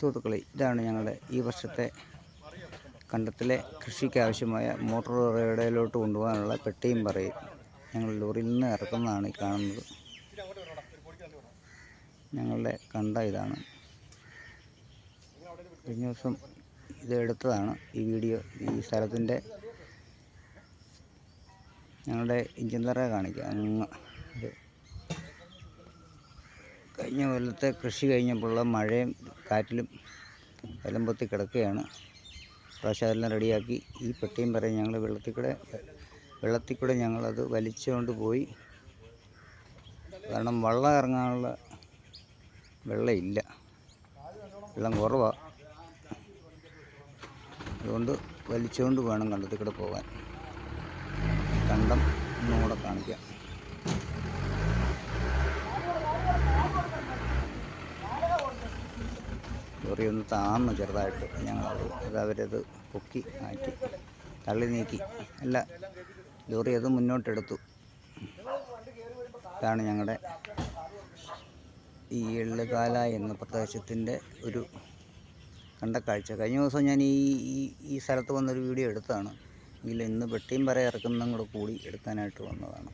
സുഹൃത്തുക്കളെ, ഇതാണ് ഞങ്ങളുടെ ഈ വർഷത്തെ കണ്ടത്തിലെ കൃഷിക്ക് ആവശ്യമായ മോട്ടോർ റേഡയിലോട്ട് കൊണ്ടുപോകാനുള്ള പെട്ടിയും പറയും ഞങ്ങൾ ലോറിയിൽ നിന്ന് ഇറക്കുന്നതാണ് ഈ കാണുന്നത്. ഞങ്ങളുടെ കണ്ട ഇതാണ്. കഴിഞ്ഞ ദിവസം ഇത് എടുത്തതാണ് ഈ വീഡിയോ. ഈ സ്ഥലത്തിൻ്റെ ഞങ്ങളുടെ ഇഞ്ചിൻ തറ കാണിക്കാം. കഴിഞ്ഞ കൊല്ലത്തെ കൃഷി കഴിഞ്ഞപ്പോഴുള്ള മഴയും കാറ്റിലും എല്ലാം പൊത്തി കിടക്കുകയാണ്. പ്രാവശ്യം അതെല്ലാം റെഡിയാക്കി ഈ പെട്ടിയും പറയും ഞങ്ങൾ വെള്ളത്തിൽ കൂടെ ഞങ്ങളത് വലിച്ചുകൊണ്ട് പോയി. കാരണം വള്ളം ഇറങ്ങാനുള്ള വെള്ളമില്ല, വെള്ളം കുറവാണ്. അതുകൊണ്ട് വലിച്ചുകൊണ്ട് വേണം കണ്ടത്തിൽ കൂടെ പോകാൻ. കണ്ടം ഒന്നുകൂടെ കാണിക്കാം. ലോറി ഒന്ന് താന്നു ചെറുതായിട്ട്. ഞങ്ങളത് അവരത് പൊക്കി മാറ്റി തള്ളി നീക്കി. അല്ല, ലോറി അത് മുന്നോട്ടെടുത്തു. ഇതാണ് ഞങ്ങളുടെ ഈ എള്ളുകാല എന്ന പ്രദേശത്തിൻ്റെ ഒരു കണ്ടക്കാഴ്ച. കഴിഞ്ഞ ദിവസം ഞാൻ ഈ സ്ഥലത്ത് വന്നൊരു വീഡിയോ എടുത്തതാണ്. എങ്കിലും ഇന്ന് പെട്ടിയും പറ ഇറക്കുന്നതും കൂടെ കൂടി എടുക്കാനായിട്ട് വന്നതാണ്.